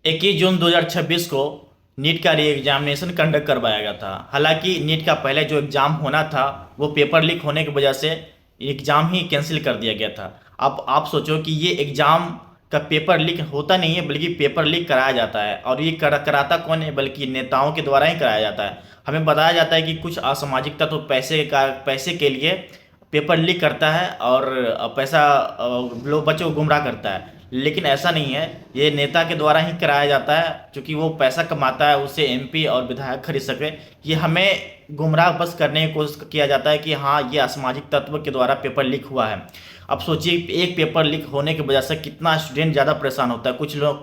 21 जून 2026 को नीट का re examination conduct करवाया गया था। हालांकि नीट का पहले जो एग्ज़ाम होना था वो पेपर लीक होने की वजह से एग्ज़ाम ही कैंसिल कर दिया गया था। अब आप सोचो कि ये एग्ज़ाम का पेपर लीक होता नहीं है बल्कि पेपर लीक कराया जाता है, और ये कराता कौन है बल्कि नेताओं के द्वारा ही कराया जाता है। हमें बताया जाता है कि कुछ असामाजिक तत्व पैसे के लिए पेपर लीक करता है और लोग बच्चों को गुमराह करता है। लेकिन ऐसा नहीं है, ये नेता के द्वारा ही कराया जाता है क्योंकि वो पैसा कमाता है, उससे एमपी और विधायक खरीद सके। ये हमें गुमराह बस करने की कोशिश किया जाता है कि हाँ, ये असामाजिक तत्व के द्वारा पेपर लीक हुआ है। अब सोचिए, एक पेपर लीक होने की वजह से कितना स्टूडेंट ज़्यादा परेशान होता है।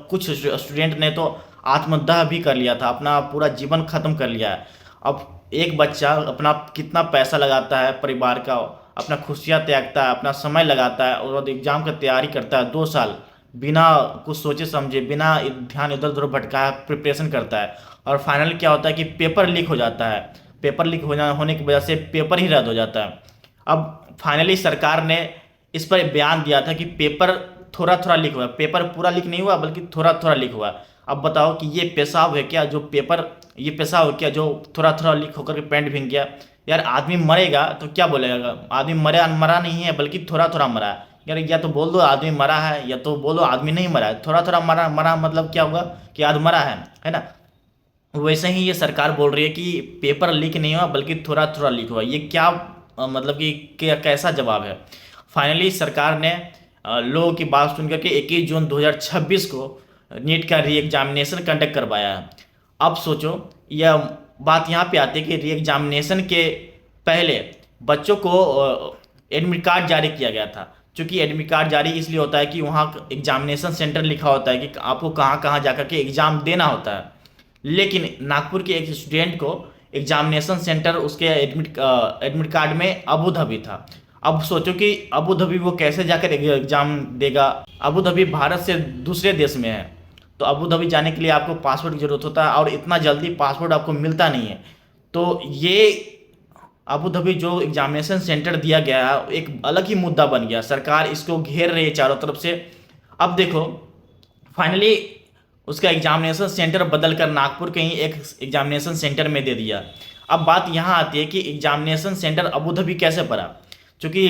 कुछ स्टूडेंट ने तो आत्मदाह भी कर लिया था, अपना पूरा जीवन खत्म कर लिया है। अब एक बच्चा अपना कितना पैसा लगाता है, परिवार का अपना खुशियाँ त्यागता है, अपना समय लगाता है और एग्ज़ाम की तैयारी करता है 2 साल बिना कुछ सोचे समझे, बिना ध्यान इधर उधर भटकाया प्रिपरेशन करता है, और फाइनल क्या होता है कि पेपर लीक हो जाता है। पेपर लीक होने की वजह से पेपर ही रद्द हो जाता है। अब फाइनली सरकार ने इस पर बयान दिया था कि पेपर थोड़ा थोड़ा लीक हुआ, पेपर पूरा लीक नहीं हुआ बल्कि थोड़ा थोड़ा लीक हुआ। अब बताओ कि ये पेशाब है क्या जो पेपर, ये पेशाब है क्या जो थोड़ा थोड़ा लीक होकर के पेंट भीग गया। यार आदमी मरेगा तो क्या बोलेगा, आदमी मरा नहीं है बल्कि थोड़ा थोड़ा मरा है। यार या तो बोल दो आदमी मरा है या तो बोलो आदमी नहीं मरा है। थोड़ा थोड़ा मरा मरा मतलब क्या हुआ कि आदमी मरा है ना। वैसे ही ये सरकार बोल रही है कि पेपर लीक नहीं हुआ बल्कि थोड़ा थोड़ा लीक हुआ। ये क्या मतलब कि कैसा जवाब है। फाइनली सरकार ने लोगों की बात सुन करके 21 जून 2026 को नीट का री एग्जामिनेशन कंडक्ट करवाया है। अब सोचो, यह बात यहाँ पे आती है कि री एग्जामिनेशन के पहले बच्चों को एडमिट कार्ड जारी किया गया था। क्योंकि एडमिट कार्ड जारी इसलिए होता है कि वहाँ एग्जामिनेशन सेंटर लिखा होता है कि आपको कहाँ कहाँ जाकर के एग्ज़ाम देना होता है। लेकिन नागपुर के एक स्टूडेंट को एग्जामिनेशन सेंटर उसके एडमिट कार्ड में अबू धाबी था। अब सोचो कि अबू धाबी वो कैसे जाकर एग्जाम देगा। अबू धाबी भारत से दूसरे देश में है, तो अबू धाबी जाने के लिए आपको पासपोर्ट की जरूरत होता है और इतना जल्दी पासपोर्ट आपको मिलता नहीं है। तो ये अबू धाबी जो एग्जामिनेशन सेंटर दिया गया है एक अलग ही मुद्दा बन गया। सरकार इसको घेर रही है चारों तरफ से। अब देखो, फाइनली उसका एग्जामिनेशन सेंटर बदल कर नागपुर के ही एक एग्जामिनेशन सेंटर में दे दिया। अब बात यहाँ आती है कि एग्जामिनेशन सेंटर अबू धाबी कैसे पड़ा। क्योंकि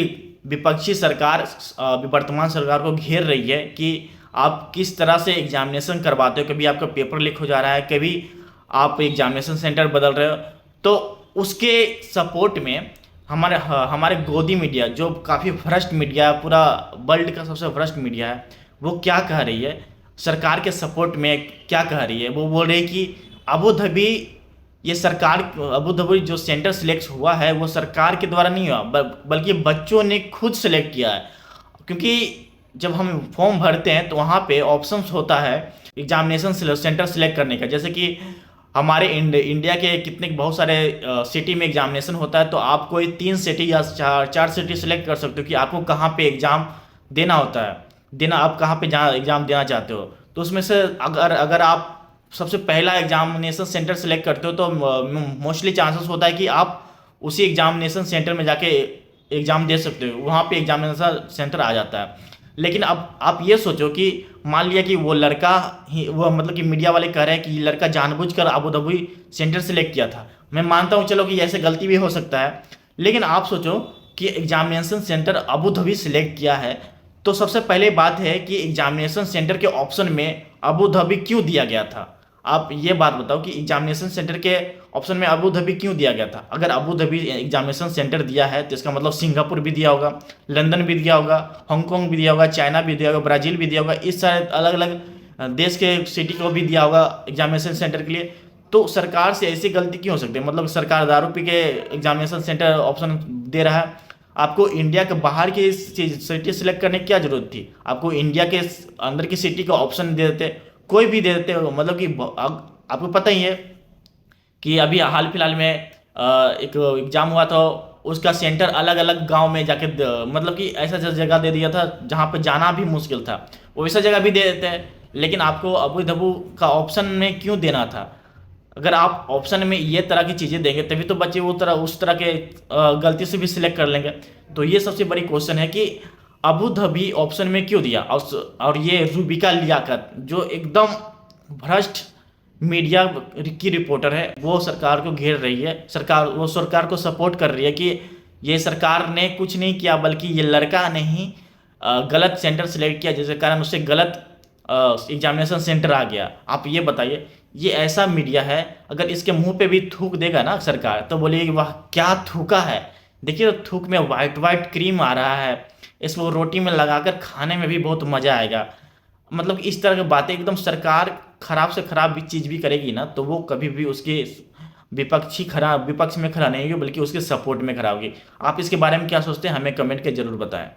विपक्षी सरकार वर्तमान सरकार को घेर रही है कि आप किस तरह से एग्जामिनेशन करवाते हो, कभी आपका पेपर लीक हो जा रहा है, कभी आप एग्जामिनेशन सेंटर बदल रहे हो। तो उसके सपोर्ट में हमारे हमारे गोदी मीडिया जो काफ़ी भ्रष्ट मीडिया, पूरा वर्ल्ड का सबसे भ्रष्ट मीडिया है, वो क्या कह रही है सरकार के सपोर्ट में, क्या कह रही है। वो बोल रही है कि अबू धाबी, ये सरकार, अबू धाबी जो सेंटर सिलेक्ट हुआ है वो सरकार के द्वारा नहीं हुआ बल्कि बच्चों ने खुद सेलेक्ट किया है। क्योंकि जब हम फॉर्म भरते हैं तो वहाँ पे ऑप्शंस होता है एग्जामिनेशन सेंटर सिलेक्ट करने का। जैसे कि हमारे इंडिया के कितने बहुत सारे सिटी में एग्जामिनेशन होता है, तो आप कोई 3 सिटी या चार सिटी सिलेक्ट कर सकते हो कि आपको कहाँ पे एग्ज़ाम देना होता है, आप कहाँ पे जहाँ एग्ज़ाम देना चाहते हो। तो उसमें से अगर अगर आप सबसे पहला एग्जामिनेशन सेंटर सेलेक्ट करते हो तो मोस्टली चांसेस होता है कि आप उसी एग्जामिनेशन सेंटर में जाके एग्ज़ाम दे सकते हो, वहाँ पे एग्जामिनेशन सेंटर आ जाता है। लेकिन अब आप ये सोचो कि मान लिया कि वो लड़का ही, वो मतलब कि मीडिया वाले कह रहे हैं कि ये लड़का जानबूझकर अबू धाबी सेंटर सेलेक्ट किया था। मैं मानता हूँ चलो कि ऐसे गलती भी हो सकता है, लेकिन आप सोचो कि examination centre Abu Dhabi select किया है तो सबसे पहले बात है कि एग्जामिनेशन सेंटर के ऑप्शन में अबू धाबी क्यों दिया गया था। आप ये बात बताओ कि एग्जामिनेशन सेंटर के ऑप्शन में अबू धाबी क्यों दिया गया था। अगर अबू धाबी एग्जामिनेशन सेंटर दिया है तो इसका मतलब सिंगापुर भी दिया होगा, लंदन भी दिया होगा, हांगकांग भी दिया होगा, चाइना भी दिया होगा, ब्राज़ील भी दिया होगा, इस सारे अलग अलग देश के सिटी को भी दिया होगा एग्जामिनेशन सेंटर के लिए। तो सरकार से ऐसी गलती क्यों हो सकती है। मतलब सरकार दारू पी के एग्जामिनेशन सेंटर ऑप्शन दे रहा है, आपको इंडिया के बाहर की सिटी सेलेक्ट करने की क्या जरूरत थी। आपको इंडिया के अंदर की सिटी का ऑप्शन दे देते, कोई भी दे देते हो। मतलब कि आपको पता ही है कि अभी हाल फिलहाल में एक एग्जाम हुआ था, उसका सेंटर अलग अलग गांव में जाके मतलब कि ऐसा जगह दे दिया था जहां पे जाना भी मुश्किल था, वैसा जगह भी दे देते हैं। लेकिन आपको अबू धाबी का ऑप्शन में क्यों देना था। अगर आप ऑप्शन में ये तरह की चीज़ें देंगे तभी तो बच्चे वो तरह उस तरह के गलती से भी सिलेक्ट कर लेंगे। तो ये सबसे बड़ी क्वेश्चन है कि अबू धाबी ऑप्शन में क्यों दिया। और ये रूबिका लियाकत जो एकदम भ्रष्ट मीडिया की रिपोर्टर है, वो सरकार को घेर रही है, सरकार को सपोर्ट कर रही है कि ये सरकार ने कुछ नहीं किया, बल्कि ये लड़का ने ही गलत सेंटर सेलेक्ट किया, जिसके कारण उससे गलत एग्जामिनेशन सेंटर आ गया। आप ये बताइए, ये ऐसा मीडिया है, अगर इसके मुंह पे भी थूक देगा ना सरकार, तो बोलिए कि वाह क्या थूका है। देखिए तो थूक में वाइट वाइट क्रीम आ रहा है, इसको रोटी में लगाकर खाने में भी बहुत मज़ा आएगा। मतलब इस तरह की बातें, एकदम सरकार खराब से खराब भी चीज़ भी करेगी ना, तो वो कभी भी उसके विपक्ष में खड़ा नहीं होगी, बल्कि उसके सपोर्ट में खड़ा होगी। आप इसके बारे में क्या सोचते हैं, हमें कमेंट के जरूर बताएं।